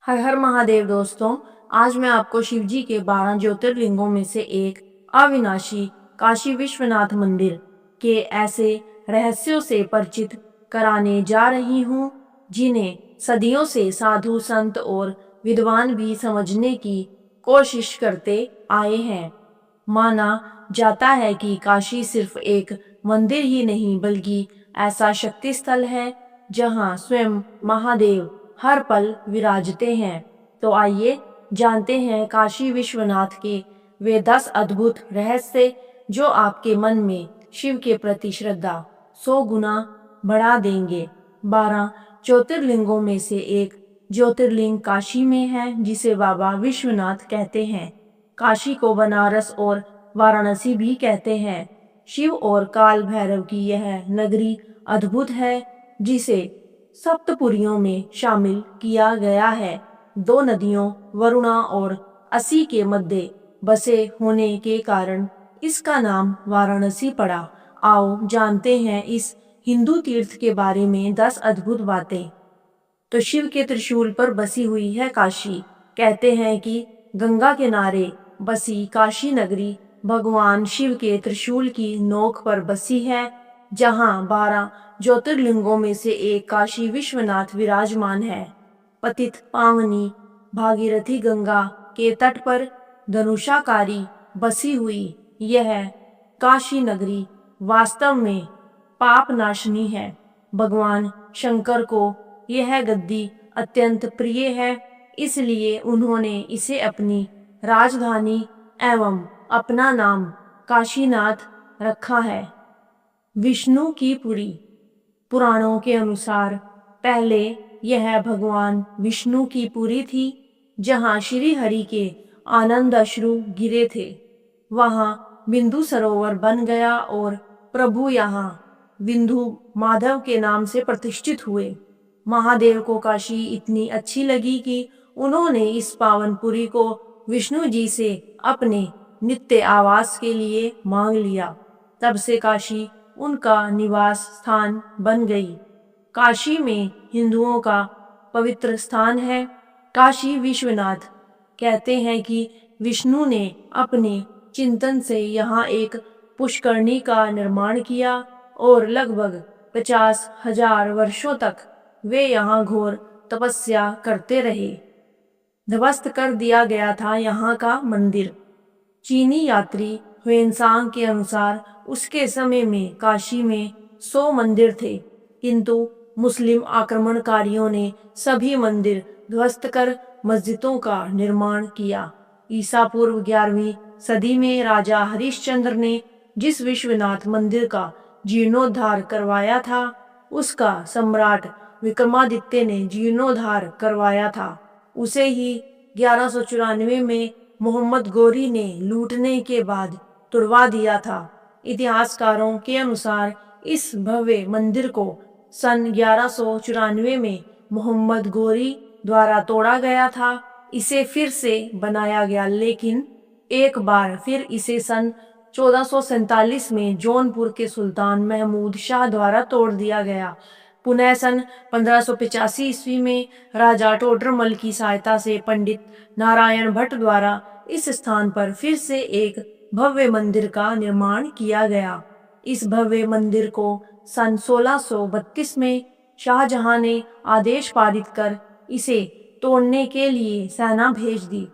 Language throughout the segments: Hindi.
हर हर महादेव दोस्तों। आज मैं आपको शिव जी के 12 ज्योतिर्लिंगों में से एक अविनाशी काशी विश्वनाथ मंदिर के ऐसे रहस्यों से परिचित कराने जा रही हूँ जिन्हें सदियों से साधु संत और विद्वान भी समझने की कोशिश करते आए हैं। माना जाता है कि काशी सिर्फ एक मंदिर ही नहीं बल्कि ऐसा शक्ति स्थल है जहाँ स्वयं महादेव हर पल विराजते हैं। तो आइए जानते हैं काशी विश्वनाथ के वे 10 अद्भुत रहस्य जो आपके मन में शिव के प्रति श्रद्धा 100 गुना बढ़ा देंगे। 12 ज्योतिर्लिंगों में से एक ज्योतिर्लिंग काशी में है जिसे बाबा विश्वनाथ कहते हैं। काशी को बनारस और वाराणसी भी कहते हैं। शिव और काल भैरव की यह नगरी अद्भुत है जिसे सप्तपुरियों में शामिल किया गया है। 2 नदियों वरुणा और असी के मध्य बसे होने के कारण इसका नाम वाराणसी पड़ा। आओ जानते हैं इस हिंदू तीर्थ के बारे में 10 अद्भुत बातें। तो शिव के त्रिशूल पर बसी हुई है काशी। कहते हैं कि गंगा किनारे बसी काशी नगरी भगवान शिव के त्रिशूल की नोक पर बसी है, जहां 12 ज्योतिर्लिंगों में से एक काशी विश्वनाथ विराजमान है। पतित पावनी भागीरथी गंगा के तट पर धनुषाकारी बसी हुई यह काशी नगरी वास्तव में पाप नाशनी है। भगवान शंकर को यह गद्दी अत्यंत प्रिय है, इसलिए उन्होंने इसे अपनी राजधानी एवं अपना नाम काशीनाथ रखा है। विष्णु की पुरी। पुराणों के अनुसार पहले यह भगवान विष्णु की पुरी थी, जहां श्री हरि के आनंद अश्रु गिरे थे। वहां बिंदु सरोवर बन गया और प्रभु यहाँ विंधु माधव के नाम से प्रतिष्ठित हुए। महादेव को काशी इतनी अच्छी लगी कि उन्होंने इस पावनपुरी को विष्णु जी से अपने नित्य आवास के लिए मांग लिया। तब से काशी उनका निवास स्थान बन गई। काशी में हिंदुओं का पवित्र स्थान है। काशी विश्वनाथ कहते हैं कि विष्णु ने अपने चिंतन से यहाँ एक पुष्करणी का निर्माण किया और लगभग 50,000 वर्षों तक वे यहाँ घोर तपस्या करते रहे। ध्वस्त कर दिया गया था यहाँ का मंदिर। चीनी यात्री ह्वेनसांग के अनुसार उसके समय में काशी में 100 मंदिर थे, किंतु मुस्लिम आक्रमणकारियों ने सभी मंदिर ध्वस्त कर मस्जिदों का निर्माण किया। ईसा पूर्व 11वीं सदी में राजा हरिश्चंद्र ने जिस विश्वनाथ मंदिर का जीर्णोद्धार करवाया था, उसका सम्राट विक्रमादित्य ने जीर्णोद्धार करवाया था। उसे ही 1194 में मोहम्मद गोरी ने लूटने के बाद तुड़वा दिया था। इतिहासकारों के अनुसार इस भव्य मंदिर को सन 1194 में मोहम्मद गोरी द्वारा तोड़ा गया था। इसे फिर से बनाया गया, लेकिन एक बार फिर इसे सन 1447 में जौनपुर के सुल्तान महमूद शाह द्वारा तोड़ दिया गया। पुनः सन 1585 ईस्वी में राजा टोडरमल की सहायता से पंडित नारायण भट्ट द्वारा इस स्थान पर फिर से एक भव्य मंदिर का निर्माण किया गया। इस भव्य मंदिर को सन 1632 में शाहजहां ने आदेश पारित कर इसे तोड़ने के लिए सेना भेज दी।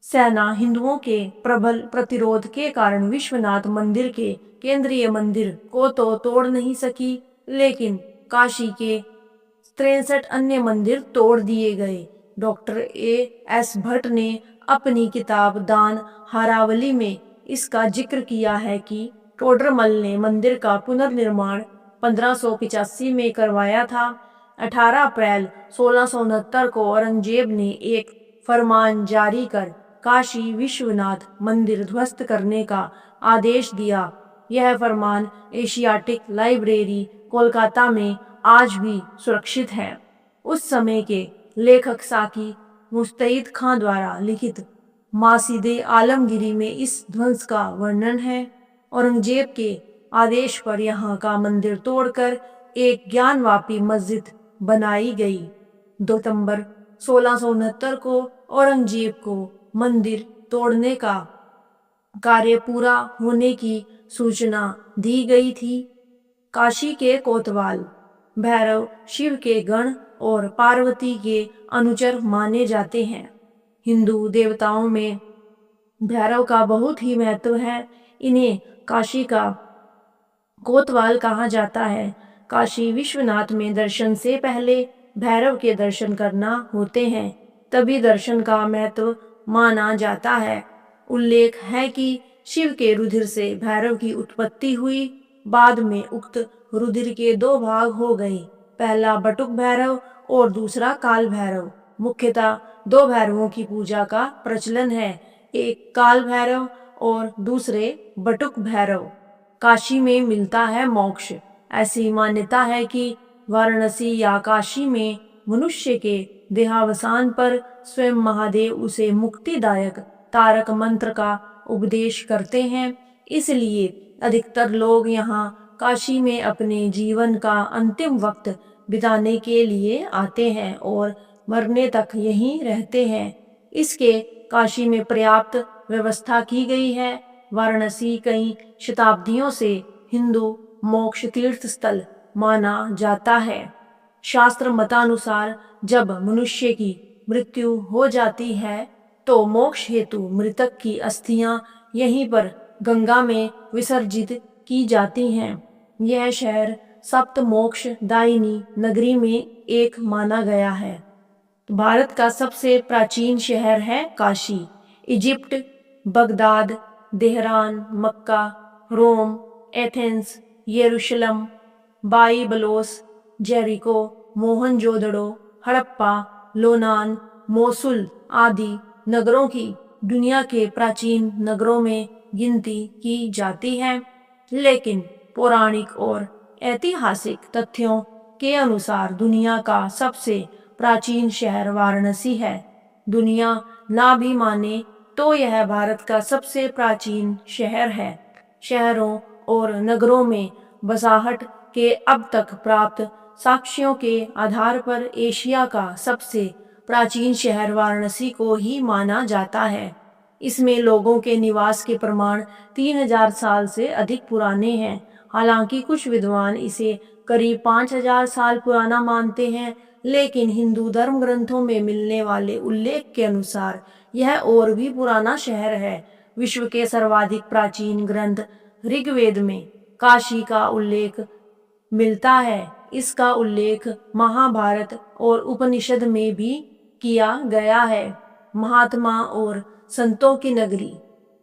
सेना हिंदुओं के प्रबल प्रतिरोध के कारण विश्वनाथ मंदिर के केंद्रीय मंदिर को तो तोड़ नहीं सकी, लेकिन काशी के 63 अन्य मंदिर तोड़ दिए गए। Doctor A.S. भट्ट ने अपनी किताब दान हारावली में इसका जिक्र किया है कि टोडरमल ने मंदिर का पुनर्निर्माण 1585 में करवाया था। 18 अप्रैल 1669 को औरंगजेब ने एक फरमान जारी कर काशी विश्वनाथ मंदिर ध्वस्त करने का आदेश दिया। यह फरमान एशियाटिक लाइब्रेरी कोलकाता में आज भी सुरक्षित है। उस समय के लेखक साकी मुस्तैद खां द्वारा लिखित मासीदे आलमगीरी में इस ध्वंस का वर्णन है। औरंगजेब के आदेश पर यहाँ का मंदिर तोड़कर एक ज्ञानवापी मस्जिद बनाई गई। 2 सितंबर 1669 को औरंगजेब को मंदिर तोड़ने का कार्य पूरा होने की सूचना दी गई थी। काशी के कोतवाल भैरव शिव के गण और पार्वती के अनुचर माने जाते हैं। हिंदू देवताओं में भैरव का बहुत ही महत्व है। इन्हें काशी का कोतवाल कहा जाता है। काशी विश्वनाथ में दर्शन से पहले भैरव के दर्शन करना होते हैं, तभी दर्शन का महत्व माना जाता है। उल्लेख है कि शिव के रुधिर से भैरव की उत्पत्ति हुई। बाद में उक्त रुधिर के दो भाग हो गए, पहला बटुक भैरव और दूसरा काल भैरव। मुख्यतः दो भैरवों की पूजा का प्रचलन है, एक काल भैरव और दूसरे बटुक भैरव। काशी में मिलता है मोक्ष। ऐसी मान्यता है कि वाराणसी या काशी में मनुष्य के देहावसान पर स्वयं महादेव उसे मुक्तिदायक तारक मंत्र का उपदेश करते हैं। इसलिए अधिकतर लोग यहाँ काशी में अपने जीवन का अंतिम वक्त बिताने के लिए आते हैं और मरने तक यहीं रहते हैं। इसके काशी में पर्याप्त व्यवस्था की गई है। वाराणसी कई शताब्दियों से हिंदू मोक्ष तीर्थ स्थल माना जाता है। शास्त्र मतानुसार जब मनुष्य की मृत्यु हो जाती है तो मोक्ष हेतु मृतक की अस्थियां यहीं पर गंगा में विसर्जित की जाती हैं। यह शहर सप्त मोक्ष दायिनी नगरी में एक माना गया है। भारत का सबसे प्राचीन शहर है काशी। इजिप्ट, बगदाद, तेहरान, मक्का, रोम, एथेंस, यरूशलेम, बाइबलोस, जेरिको, मोहनजोदड़ो, हड़प्पा, लोनान, मोसुल आदि नगरों की दुनिया के प्राचीन नगरों में गिनती की जाती है। लेकिन पौराणिक और ऐतिहासिक तथ्यों के अनुसार दुनिया का सबसे प्राचीन शहर वाराणसी है। दुनिया ना भी माने तो यह भारत का सबसे प्राचीन शहर है। शहरों और नगरों में बसाहट के अब तक प्राप्त साक्ष्यों के आधार पर एशिया का सबसे प्राचीन शहर वाराणसी को ही माना जाता है। इसमें लोगों के निवास के प्रमाण 3000 साल से अधिक पुराने हैं। हालांकि कुछ विद्वान इसे करीब 5000 साल पुराना मानते हैं, लेकिन हिंदू धर्म ग्रंथों में मिलने वाले उल्लेख के अनुसार यह और भी पुराना शहर है। विश्व के सर्वाधिक प्राचीन ग्रंथ ऋग्वेद में काशी का उल्लेख मिलता है। इसका उल्लेख महाभारत और उपनिषद में भी किया गया है। महात्मा और संतों की नगरी।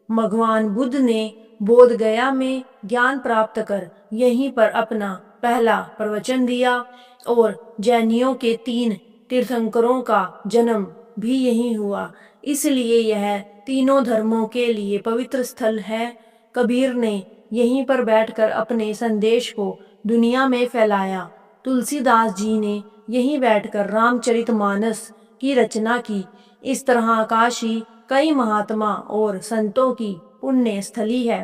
भगवान बुद्ध ने बोध गया में ज्ञान प्राप्त कर यहीं पर अपना पहला प्रवचन दिया और जैनियों के 3 तीर्थंकरों का जन्म भी यहीं हुआ। इसलिए यह तीनों धर्मों के लिए पवित्र स्थल है। कबीर ने यहीं पर बैठकर अपने संदेश को दुनिया में फैलाया। तुलसीदास जी ने यहीं बैठकर रामचरितमानस की रचना की। इस तरह काशी कई महात्मा और संतों की पुण्य स्थली है।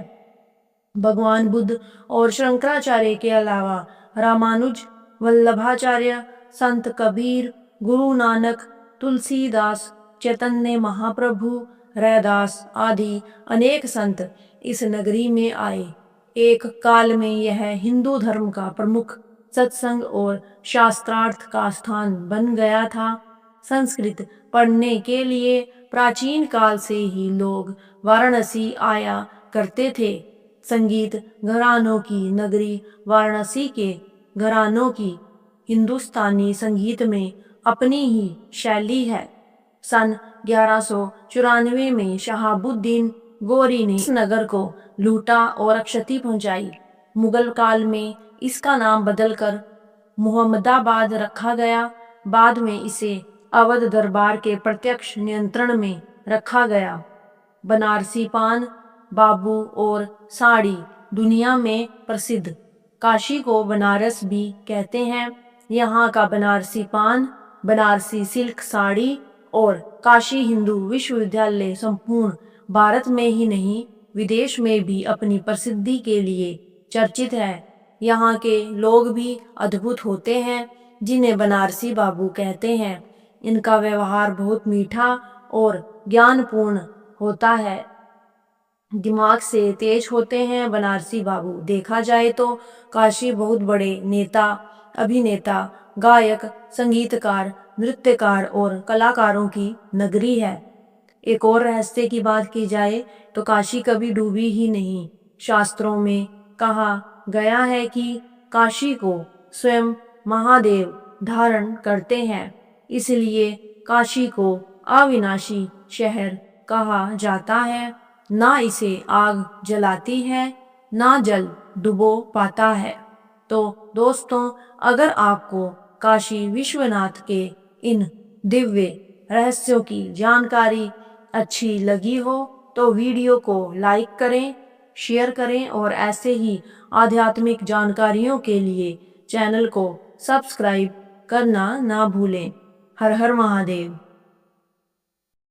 भगवान बुद्ध और शंकराचार्य के अलावा रामानुज, वल्लभाचार्य, संत कबीर, गुरु नानक, तुलसीदास, चैतन्य महाप्रभु, रैदास आदि अनेक संत इस नगरी में आए। एक काल में यह हिंदू धर्म का प्रमुख सत्संग और शास्त्रार्थ का स्थान बन गया था। संस्कृत पढ़ने के लिए प्राचीन काल से ही लोग वाराणसी आया करते थे। संगीत घरानों की नगरी वाराणसी के घरानों की हिंदुस्तानी संगीत में अपनी ही शैली है। सन 1194 में शहाबुद्दीन गोरी ने इस नगर को लूटा और क्षति पहुंचाई। मुगल काल में इसका नाम बदलकर मुहम्मदाबाद रखा गया। बाद में इसे अवध दरबार के प्रत्यक्ष नियंत्रण में रखा गया। बनारसी पान, बाबू और साड़ी दुनिया में प्रसिद्ध। काशी को बनारस भी कहते हैं। यहाँ का बनारसी पान, बनारसी सिल्क साड़ी और काशी हिंदू विश्वविद्यालय संपूर्ण भारत में ही नहीं विदेश में भी अपनी प्रसिद्धि के लिए चर्चित है। यहाँ के लोग भी अद्भुत होते हैं, जिन्हें बनारसी बाबू कहते हैं। इनका व्यवहार बहुत मीठा और ज्ञानपूर्ण होता है। दिमाग से तेज होते हैं बनारसी बाबू। देखा जाए तो काशी बहुत बड़े नेता, अभिनेता, गायक, संगीतकार, नृत्यकार और कलाकारों की नगरी है। एक और रहस्य की बात की जाए तो काशी कभी डूबी ही नहीं। शास्त्रों में कहा गया है कि काशी को स्वयं महादेव धारण करते हैं, इसलिए काशी को अविनाशी शहर कहा जाता है। ना इसे आग जलाती है, ना जल डुबो पाता है। तो दोस्तों, अगर आपको काशी विश्वनाथ के इन दिव्य रहस्यों की जानकारी अच्छी लगी हो तो वीडियो को लाइक करें, शेयर करें और ऐसे ही आध्यात्मिक जानकारियों के लिए चैनल को सब्सक्राइब करना ना भूलें। हर हर महादेव।